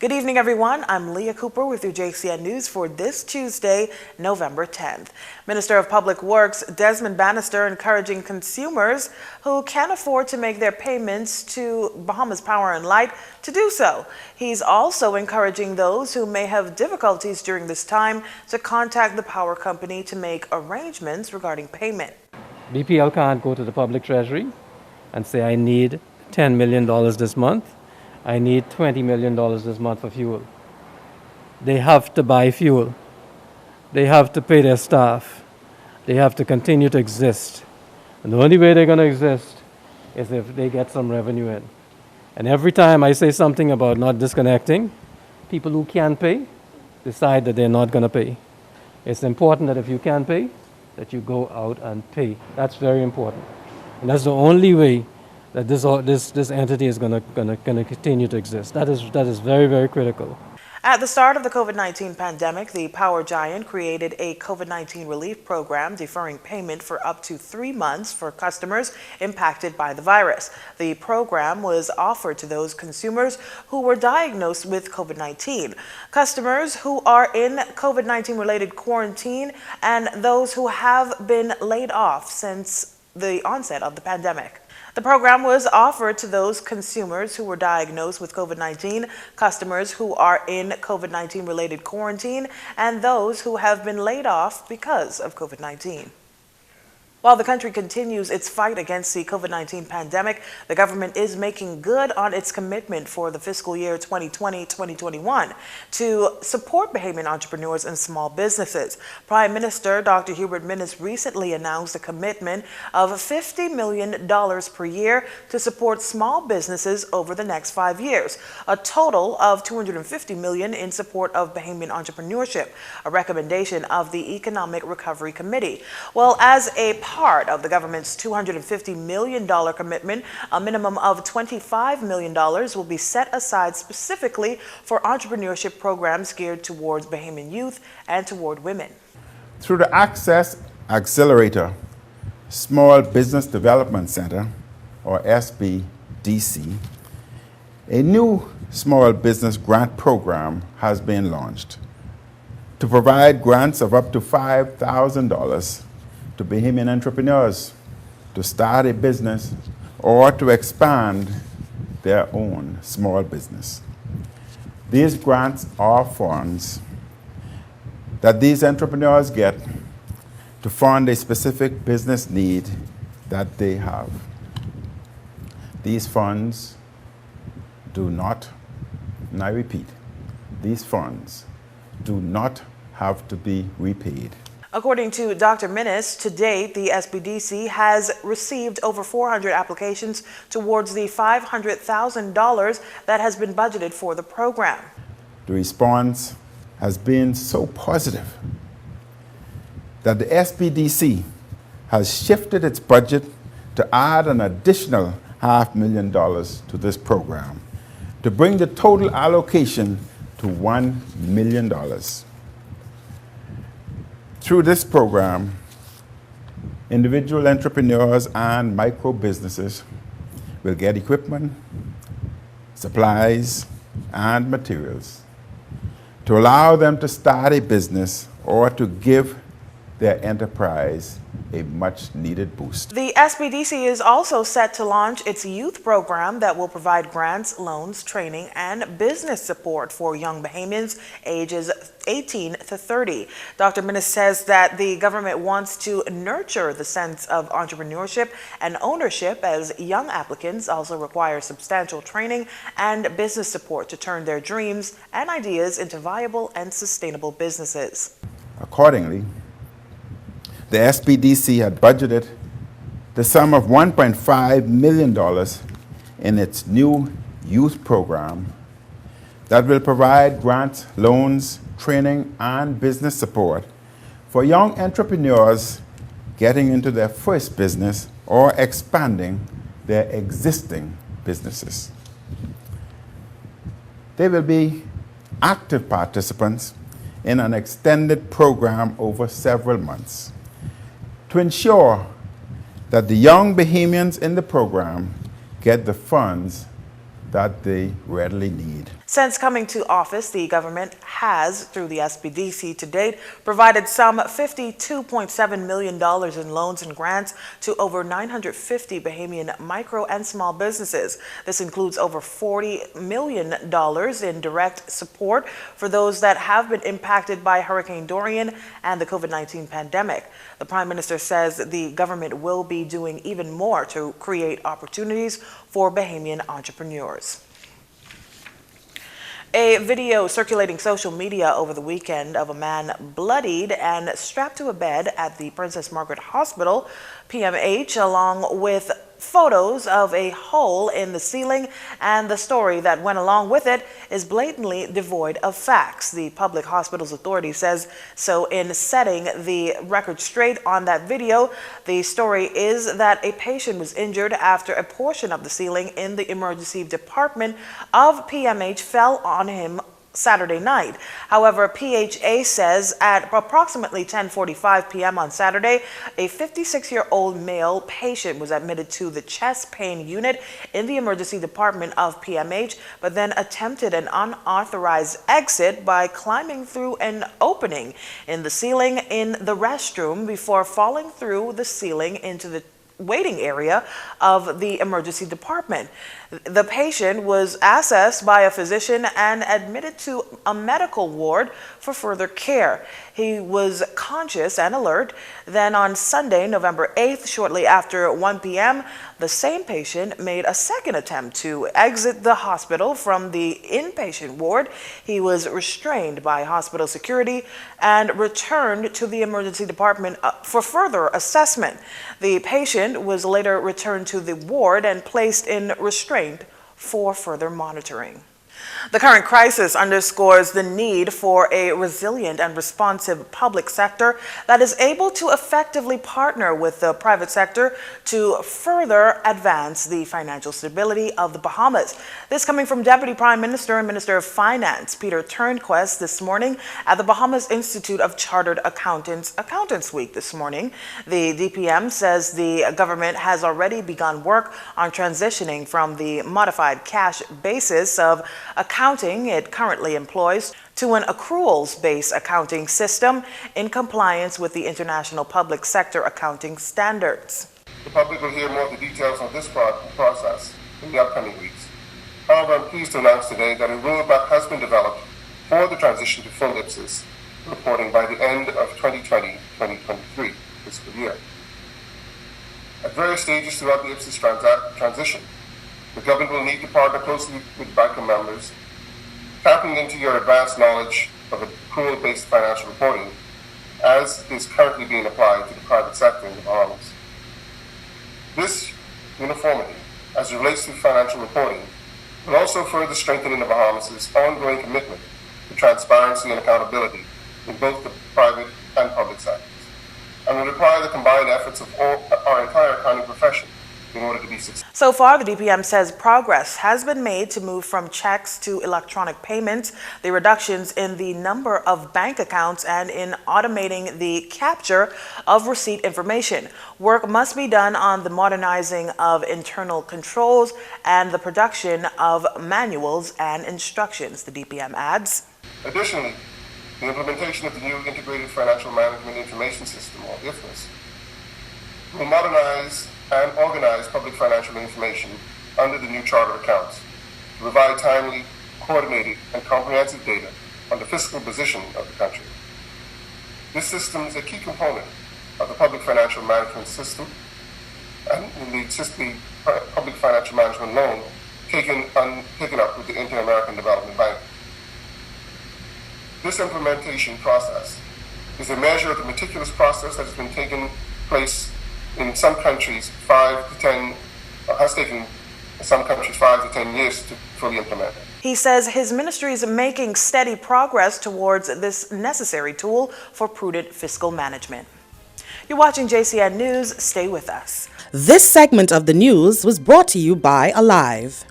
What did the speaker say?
Good evening, everyone. I'm Leah Cooper with your JCN News for this Tuesday, November 10th. Minister of Public Works Desmond Bannister encouraging consumers who can't afford to make their payments to Bahamas Power and Light to do so. He's also encouraging those who may have difficulties during this time to contact the power company to make arrangements regarding payment. BPL can't go to the public treasury and say, I need $10 million this month. I need $20 million this month for fuel. They have to buy fuel. They have to pay their staff. They have to continue to exist. And the only way they're going to exist is if they get some revenue in. And every time I say something about not disconnecting, people who can pay decide that they're not going to pay. It's important that if you can pay, that you go out and pay. That's very important. And that's the only way that this entity is going to continue to exist. That is very, very critical. At the start of the COVID-19 pandemic, the power giant created a COVID-19 relief program deferring payment for up to 3 months for customers impacted by the virus. The program was offered to those consumers who were diagnosed with COVID-19, customers who are in COVID-19 related quarantine, and those who have been laid off since the onset of the pandemic. The program was offered to those consumers who were diagnosed with COVID-19, customers who are in COVID-19 related quarantine, and those who have been laid off because of COVID-19. While the country continues its fight against the COVID-19 pandemic, the government is making good on its commitment for the fiscal year 2020-2021 to support Bahamian entrepreneurs and small businesses. Prime Minister Dr. Hubert Minnis recently announced a commitment of $50 million per year to support small businesses over the next 5 years, a total of $250 million in support of Bahamian entrepreneurship, a recommendation of the Economic Recovery Committee. Well, as a part of the government's $250 million commitment, a minimum of $25 million will be set aside specifically for entrepreneurship programs geared towards Bahamian youth and toward women. Through the Access Accelerator Small Business Development Center, or SBDC, a new small business grant program has been launched to provide grants of up to $5,000 to Bahamian entrepreneurs to start a business or to expand their own small business. These grants are funds that these entrepreneurs get to fund a specific business need that they have. These funds do not, and I repeat, these funds do not have to be repaid. According to Dr. Minnis, to date, the SBDC has received over 400 applications towards the $500,000 that has been budgeted for the program. The response has been so positive that the SBDC has shifted its budget to add an additional $500,000 to this program to bring the total allocation to $1 million. Through this program, individual entrepreneurs and micro businesses will get equipment, supplies, and materials to allow them to start a business or to give their enterprise a much-needed boost. The SBDC is also set to launch its youth program that will provide grants, loans, training, and business support for young Bahamians ages 18 to 30. Dr. Minnis says that the government wants to nurture the sense of entrepreneurship and ownership, as young applicants also require substantial training and business support to turn their dreams and ideas into viable and sustainable businesses. Accordingly, the SBDC had budgeted the sum of $1.5 million in its new youth program that will provide grants, loans, training, and business support for young entrepreneurs getting into their first business or expanding their existing businesses. They will be active participants in an extended program over several months to ensure that the young Bahamians in the program get the funds that they readily need. Since coming to office, the government has, through the SBDC to date, provided some $52.7 million in loans and grants to over 950 Bahamian micro and small businesses. This includes over $40 million in direct support for those that have been impacted by Hurricane Dorian and the COVID-19 pandemic. The Prime Minister says the government will be doing even more to create opportunities for Bahamian entrepreneurs. A video circulating social media over the weekend of a man bloodied and strapped to a bed at the Princess Margaret Hospital, PMH, along with photos of a hole in the ceiling and the story that went along with it is blatantly devoid of facts. The Public Hospitals Authority says so in setting the record straight on that video. The story is that a patient was injured after a portion of the ceiling in the emergency department of PMH fell on him Saturday night. However, PHA says at approximately 10:45 p.m. on Saturday, a 56-year-old male patient was admitted to the chest pain unit in the emergency department of PMH, but then attempted an unauthorized exit by climbing through an opening in the ceiling in the restroom before falling through the ceiling into the waiting area of the emergency department. The patient was assessed by a physician and admitted to a medical ward for further care. He was conscious and alert. Then on Sunday, November 8th, shortly after 1 p.m., the same patient made a second attempt to exit the hospital from the inpatient ward. He was restrained by hospital security and returned to the emergency department for further assessment. The patient was later returned to the ward and placed in restraint for further monitoring. The current crisis underscores the need for a resilient and responsive public sector that is able to effectively partner with the private sector to further advance the financial stability of the Bahamas. This coming from Deputy Prime Minister and Minister of Finance Peter Turnquest this morning at the Bahamas Institute of Chartered Accountants Accountants Week this morning. The DPM says the government has already begun work on transitioning from the modified cash basis of accounting it currently employs to an accruals-based accounting system in compliance with the International Public Sector Accounting Standards. The public will hear more of the details of this process in the upcoming weeks. However, I'm pleased to announce today that a roadmap has been developed for the transition to full IPSIS reporting by the end of 2020-2023 fiscal year. At various stages throughout the IPSIS transition, the government will need to partner closely with banker members, tapping into your advanced knowledge of accrual-based financial reporting as is currently being applied to the private sector in the Bahamas. This uniformity, as it relates to financial reporting, will also further strengthen in the Bahamas' ongoing commitment to transparency and accountability in both the private and public sectors, and will require the combined efforts of our entire accounting profession in order to be successful. So far, the DPM says progress has been made to move from checks to electronic payments, the reductions in the number of bank accounts, and in automating the capture of receipt information. Work must be done on the modernizing of internal controls and the production of manuals and instructions, the DPM adds. Additionally, the implementation of the new Integrated Financial Management Information System, or IFMIS, will modernize and organize public financial information under the new Charter of Accounts to provide timely, coordinated, and comprehensive data on the fiscal position of the country. This system is a key component of the public financial management system and the public financial management loan taken up with the Inter-American Development Bank. This implementation process is a measure of the meticulous process that has been taking place in some countries has taken some countries 5 to 10 years to fully implement. He says his ministry is making steady progress towards this necessary tool for prudent fiscal management. You're watching JCN News. Stay with us. This segment of the news was brought to you by Alive.